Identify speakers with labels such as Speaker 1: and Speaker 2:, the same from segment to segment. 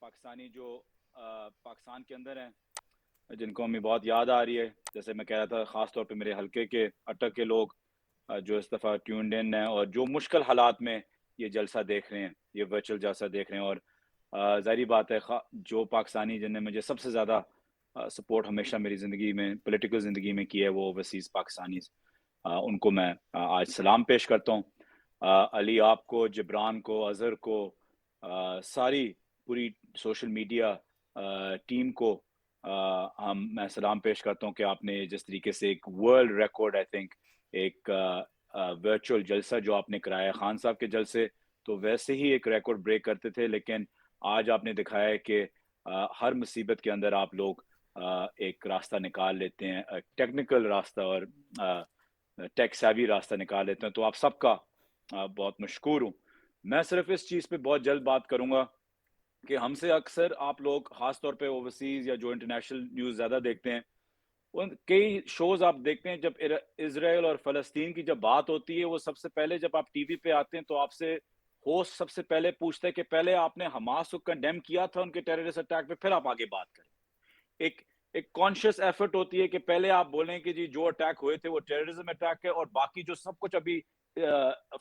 Speaker 1: پاکستانی جو پاکستان کے اندر ہیں جن کو ہمیں بہت یاد آ رہی ہے، جیسے میں کہہ رہا تھا خاص طور پہ میرے حلقے کے اٹک کے لوگ جو اس دفعہ ٹیونڈ ان ہیں اور جو مشکل حالات میں یہ جلسہ دیکھ رہے ہیں، یہ ورچوئل جلسہ دیکھ رہے ہیں. اور ظاہری بات ہے جو پاکستانی جن نے مجھے سب سے زیادہ سپورٹ ہمیشہ میری زندگی میں پولیٹیکل زندگی میں کی ہے وہ اوورسیز پاکستانیز، ان کو میں آج سلام پیش کرتا ہوں. علی آپ کو، جبران کو، اظہر کو، ساری پوری سوشل میڈیا ٹیم کو میں سلام پیش کرتا ہوں کہ آپ نے جس طریقے سے ایک ورلڈ ریکارڈ آئی تھنک ایک ورچوئل جلسہ جو آپ نے کرایا خان صاحب کے جلسے تو ویسے ہی ایک ریکارڈ بریک کرتے تھے، لیکن آج آپ نے دکھایا ہے کہ ہر مصیبت کے اندر آپ لوگ ایک راستہ نکال لیتے ہیں، ٹیکنیکل راستہ اور ٹیک سیوی راستہ نکال لیتے ہیں. تو آپ سب کا بہت مشکور ہوں. میں صرف اس چیز پہ بہت جلد بات کروں گا کہ ہم سے اکثر آپ لوگ خاص طور پہ اوورسیز یا جو انٹرنیشنل نیوز زیادہ دیکھتے ہیں، ان کئی شوز آپ دیکھتے ہیں جب اسرائیل اور فلسطین کی جب بات ہوتی ہے وہ سب سے پہلے جب آپ ٹی وی پہ آتے ہیں تو آپ سے ہوسٹ سب سے پہلے پوچھتا ہے کہ پہلے آپ نے حماس کو کنڈیم کیا تھا ان کے ٹیررسٹ اٹیک پہ، پھر آپ آگے بات کریں. ایک کانشیس ایفرٹ ہوتی ہے کہ پہلے آپ بولیں کہ جی جو اٹیک ہوئے تھے وہ ٹیررزم اٹیک ہے اور باقی جو سب کچھ ابھی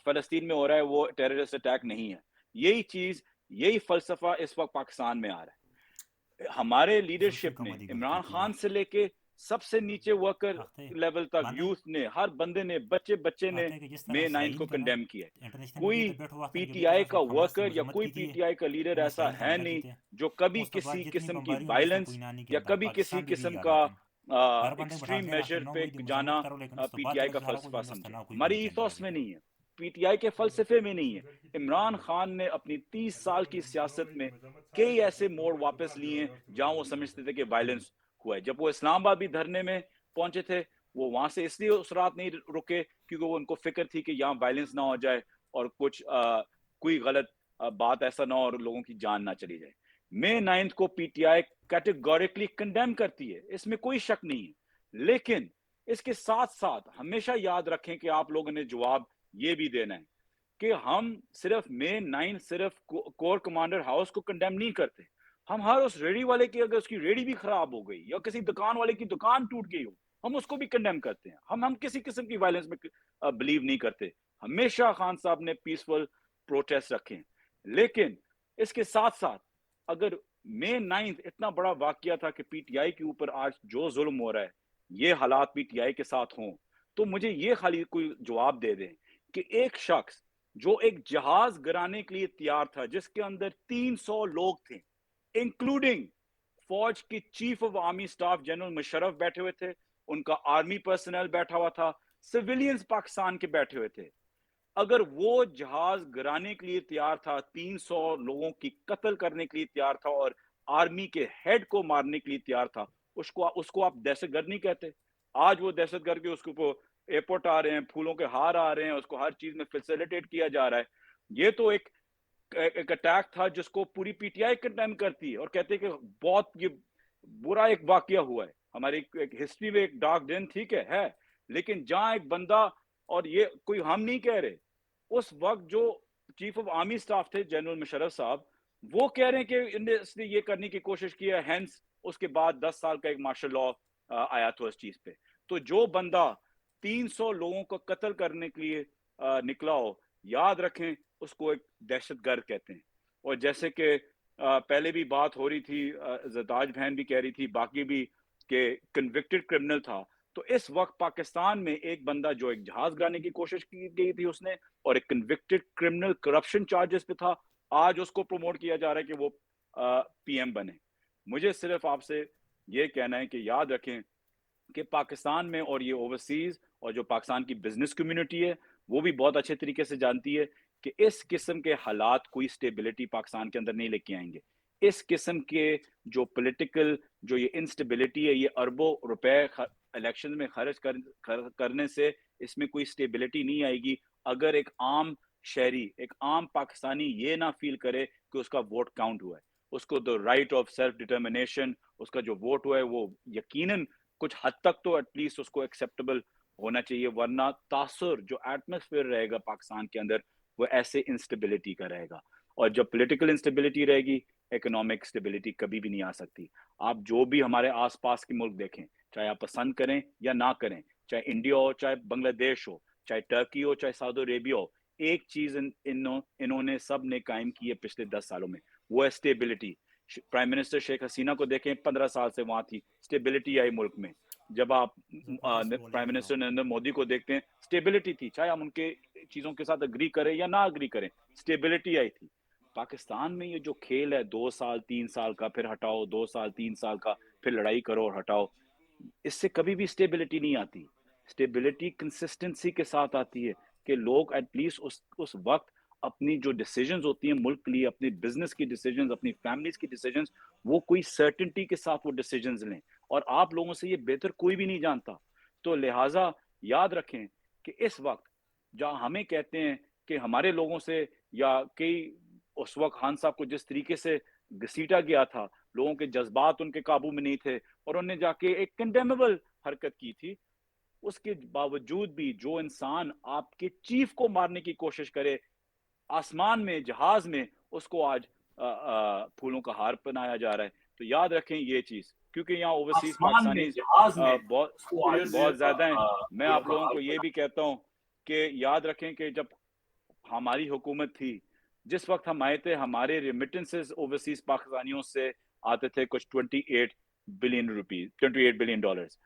Speaker 1: فلسطین میں ہو رہا ہے وہ ٹیررسٹ اٹیک نہیں ہے. یہی چیز، یہی فلسفہ اس وقت پاکستان میں آ رہا ہے. ہمارے لیڈرشپ نے عمران خان سے لے کے سب سے نیچے ورکر لیول تک یوتھ نے، ہر بندے نے، بچے نے مئی 9 کو کنڈیم کیا ہے. کوئی پی ٹی آئی کا ورکر یا کوئی پی ٹی آئی کا لیڈر ایسا ہے نہیں جو کبھی کسی قسم کی وائلنس یا کبھی کسی قسم کا ایکسٹریم میجر پہ جانا پی ٹی آئی کا فلسفہ سمجھے. ہماری ایتھوس میں نہیں ہے، پی ٹی آئی کے فلسفے میں نہیں ہے. عمران خان نے اپنی 30 سال کی سیاست میں کئی ایسے موڑ واپس لیے ہیں جہاں وہ سمجھتے تھے کہ وائلنس ہوا ہے. جب وہ اسلام آباد بھی دھرنے میں پہنچے تھے وہ وہاں سے اس لیے اس رات نہیں رکے کیونکہ وہ ان کو فکر تھی کہ یہاں وائلنس نہ ہو جائے اور کچھ کوئی غلط بات ایسا نہ ہو اور لوگوں کی جان نہ چلی جائے. مئی 9 کو P T I categorically condemn کرتی ہے، اس میں کوئی شک نہیں ہے، لیکن اس کے ساتھ ساتھ ہمیشہ یاد رکھیں کہ آپ لوگوں نے جواب یہ بھی دینا ہے کہ ہم صرف مئی 9 صرف کور کمانڈر ہاؤس کو کنڈیم نہیں کرتے. ہم ہر اس ریڑی والے کی اگر اس کی ریڑی بھی خراب ہو گئی یا کسی دکان والے کی دکان ٹوٹ گئی ہو ہم اس کو بھی کنڈیم کرتے ہیں. ہم کسی قسم کی وائلنس میں بلیو نہیں کرتے. ہمیشہ خان صاحب نے پیسفل پروٹیسٹ رکھے ہیں، لیکن اس کے ساتھ ساتھ اگر مئی 9 اتنا بڑا واقعہ تھا کہ پی ٹی آئی کے اوپر آج جو ظلم ہو رہا ہے یہ حالات پی ٹی آئی کے ساتھ ہوں تو مجھے یہ خالی کوئی جواب دے دیں کہ ایک شخص جو ایک جہاز گرانے کے لیے تیار تھا جس کے اندر 300 لوگ تھے انکلوڈنگ فوج کی chief of army staff general Musharraf بیٹھے ہوئے تھے، ان کا آرمی پرسنل بیٹھا ہوا تھا، سویلینز پاکستان کے بیٹھے ہوئے تھے. اگر وہ جہاز گرانے کے لیے تیار تھا، 300 لوگوں کی قتل کرنے کے لیے تیار تھا اور آرمی کے ہیڈ کو مارنے کے لیے تیار تھا، اس کو آپ دہشت گرد نہیں کہتے؟ آج وہ دہشت گرد کے اس کو ایئرپورٹ آ رہے ہیں، پھولوں کے ہار آ رہے ہیں، اس کو ہر چیز میں فیسیلیٹیٹ کیا جا رہا ہے. یہ تو ایک اٹیک تھا جس کو پوری پی ٹی آئی کنڈیم کرتی ہے اور کہتے ہیں کہ بہت یہ برا ایک واقعہ ہوا ہے ہماری ایک ہسٹری میں، ایک ڈارک دن ٹھیک ہے، لیکن جہاں ایک بندہ، اور یہ کوئی ہم نہیں کہہ رہے، اس وقت جو چیف آف آرمی سٹاف تھے جنرل مشرف صاحب وہ کہہ رہے ہیں کہ اس نے یہ کرنے کی کوشش کی ہے، ہینس اس کے بعد 10 سال کا ایک مارشل لا آیا تھا اس چیز پہ. تو جو بندہ 300 لوگوں کو قتل کرنے کے لیے نکلا ہو، یاد رکھیں اس کو ایک دہشت گرد کہتے ہیں. اور جیسے کہ پہلے بھی بات ہو رہی تھی، زداج بہن بھی کہہ رہی تھی، باقی بھی، کہ کنوکٹڈ کرمنل تھا. تو اس وقت پاکستان میں ایک بندہ جو ایک جہاز گرانے کی کوشش کی گئی تھی اس نے اور ایک کنوکٹڈ کرمنل کرپشن چارجز پہ تھا، آج اس کو پروموٹ کیا جا رہا ہے کہ وہ پی ایم بنے. مجھے صرف آپ سے یہ کہنا ہے کہ یاد رکھیں کہ پاکستان میں اور یہ اوورسیز اور جو پاکستان کی بزنس کمیونٹی ہے وہ بھی بہت اچھے طریقے سے جانتی ہے کہ اس قسم کے حالات کوئی سٹیبلٹی پاکستان کے اندر نہیں لے کے آئیں گے. اس قسم کے جو پولیٹیکل جو یہ انسٹیبلٹی ہے یہ اربوں روپے الیکشن میں خرچ کرنے سے اس میں کوئی سٹیبلٹی نہیں آئے گی اگر ایک عام شہری، ایک عام پاکستانی یہ نہ فیل کرے کہ اس کا ووٹ کاؤنٹ ہوا ہے، اس کو the right of self determination، اس کا جو ووٹ ہوا ہے وہ یقیناً کچھ حد تک تو ایٹ لیسٹ اس کو ایکسیپٹیبل ہونا چاہیے، ورنہ تاثر جو ایٹماسفیئر رہے گا پاکستان کے اندر وہ ایسے انسٹیبلٹی کا رہے گا. اور جب پولیٹیکل انسٹیبلٹی رہے گی اکنامک اسٹیبلٹی کبھی بھی نہیں آ سکتی. آپ جو بھی ہمارے آس پاس کے ملک دیکھیں, چاہے آپ پسند کریں یا نہ کریں, چاہے انڈیا ہو, چاہے بنگلہ دیش ہو, چاہے ٹرکی ہو, چاہے سعودی عربیہ ہو, ایک چیز انہوں نے سب نے قائم کی ہے پچھلے 10 سالوں میں, وہ ہے stability. Prime minister Sheikh Hasina کو دیکھیں, 15 سال سے وہاں تھی, اسٹیبلٹی آئی ملک میں. جب آپ پرائم منسٹر نریندر مودی کو دیکھتے ہیں, اسٹیبلٹی تھی, چاہے ہم ان کے چیزوں کے ساتھ اگری کریں یا نہ اگری کریں, اسٹیبلٹی آئی تھی. پاکستان میں یہ جو کھیل ہے 2 سال 3 سال کا, پھر ہٹاؤ, 2 سال 3 سال کا, پھر لڑائی کرو اور ہٹاؤ, اس سے کبھی بھی اسٹیبلٹی نہیں آتی. اسٹیبلٹی کنسسٹنسی کے ساتھ آتی ہے کہ لوگ ایٹ لیسٹ اس وقت اپنی جو ڈیسیجنز ہوتی ہیں ملک کے لیے, اپنی بزنس کی ڈیسیجنز, اپنی فیملیز کی ڈیسیجنز, وہ کوئی سرٹنٹی کے ساتھ وہ ڈیسیجنز لیں, اور آپ لوگوں سے یہ بہتر کوئی بھی نہیں جانتا. تو لہٰذا یاد رکھیں کہ اس وقت جہاں ہمیں کہتے ہیں کہ ہمارے لوگوں سے, یا کئی اس وقت خان صاحب کو جس طریقے سے گھسیٹا گیا تھا, لوگوں کے جذبات ان کے قابو میں نہیں تھے, اور انہوں نے جا کے ایک کنڈیمیبل حرکت کی تھی, اس کے باوجود بھی جو انسان آپ کے چیف کو مارنے کی کوشش کرے آسمان میں, جہاز میں, اس کو آج پھولوں کا ہار پہنایا جا رہا ہے. تو یاد رکھیں یہ چیز, کیونکہ یہاں اوورسیز پاکستانی بہت زیادہ ہیں. میں آپ لوگوں کو یہ بھی کہتا ہوں کہ یاد رکھیں کہ جب ہماری حکومت تھی, جس وقت ہم آئے تھے, ہمارے ریمیٹنسز اوورسیز پاکستانیوں سے آتے تھے کچھ 28 بلین ڈالرز.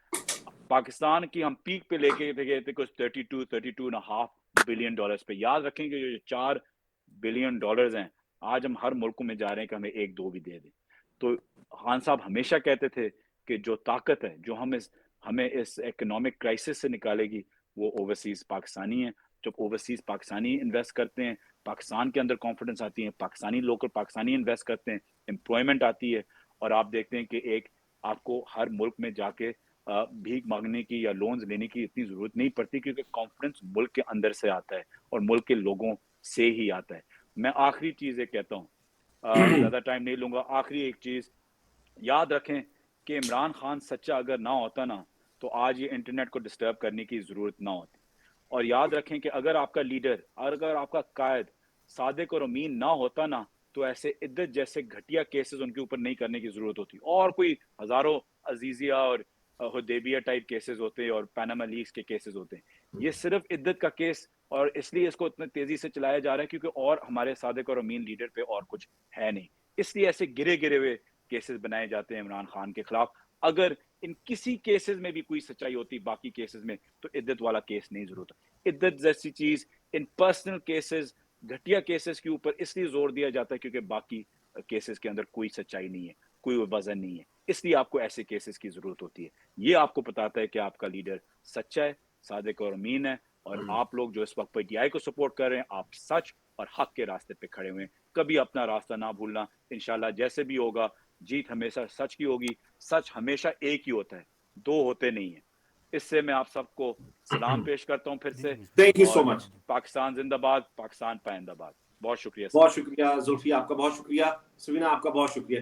Speaker 1: پاکستان کی ہم پیک پہ لے کے گئے تھے کچھ 32.5 بلین ڈالرز پہ. یاد رکھیں کہ جو 4 بلین ڈالرز ہیں, آج ہم ہر ملک میں جا رہے ہیں کہ ہمیں 1-2 بھی دے دیں. تو خان صاحب ہمیشہ کہتے تھے کہ جو طاقت ہے جو ہمیں اس اکنامک کرائسس سے نکالے گی, وہ اوورسیز پاکستانی ہیں. جب اوورسیز پاکستانی انویسٹ کرتے ہیں, پاکستان کے اندر کانفیڈنس آتی ہے, پاکستانی لوکل پاکستانی انویسٹ کرتے ہیں, امپلائمنٹ آتی ہے, اور آپ دیکھتے ہیں کہ ایک آپ کو ہر ملک میں جا کے بھیک مانگنے کی یا لونز لینے کی اتنی ضرورت نہیں پڑتی, کیونکہ کانفیڈنس ملک کے اندر سے آتا ہے اور ملک کے لوگوں سے ہی آتا ہے. میں آخری چیز یہ کہتا ہوں, زیادہ ٹائم نہیں لوں گا, آخری ایک چیز یاد رکھیں کہ عمران خان سچا اگر نہ ہوتا نا, تو آج یہ انٹرنیٹ کو ڈسٹرب کرنے کی ضرورت نہ ہوتی. اور یاد رکھیں کہ اگر آپ کا لیڈر, اگر آپ کا قائد صادق اور امین نہ ہوتا نا, تو ایسے عدت جیسے گھٹیا کیسز ان کے اوپر نہیں کرنے کی ضرورت ہوتی, اور کوئی ہزاروں عزیزیہ اور حدیبیہ ٹائپ کیسز ہوتے ہیں اور پیناما لیکس کے کیسز ہوتے ہیں. یہ صرف عدت کا کیس, اور اس لیے اس کو اتنے تیزی سے چلایا جا رہا ہے کیونکہ اور ہمارے صادق اور امین لیڈر پہ اور کچھ ہے نہیں, اس لیے ایسے گرے ہوئے کیسز بنائے جاتے ہیں عمران خان کے خلاف. اگر ان کسی کیسز میں بھی کوئی سچائی ہوتی باقی کیسز میں, تو عدت والا کیس نہیں ضرورت. عدت جیسی چیز ان پرسنل کیسز, گھٹیا کیسز کے اوپر اس لیے زور دیا جاتا ہے کیونکہ باقی کیسز کے اندر کوئی سچائی نہیں ہے, کوئی وزن نہیں ہے, اس لیے آپ کو ایسے کیسز کی ضرورت ہوتی ہے. یہ آپ کو بتاتا ہے کہ آپ کا لیڈر سچا ہے, صادق اور امین ہے, اور آپ لوگ جو اس وقت پی ٹی آئی کو سپورٹ کر رہے ہیں, آپ سچ اور حق کے راستے پہ کھڑے ہوئے ہیں. کبھی اپنا راستہ نہ بھولنا. انشاءاللہ جیسے بھی ہوگا, جیت ہمیشہ سچ کی ہوگی. سچ ہمیشہ ایک ہی ہوتا ہے, 2 ہوتے نہیں ہیں. اس سے میں آپ سب کو سلام پیش کرتا ہوں پھر سے.
Speaker 2: تھینک یو سو
Speaker 1: اور
Speaker 2: مچ.
Speaker 1: پاکستان زندہ باد, پاکستان پائندہ باد. بہت شکریہ.
Speaker 2: بہت شکریہ زلفی, آپ کا بہت شکریہ. سوینا آپ کا بہت شکریہ.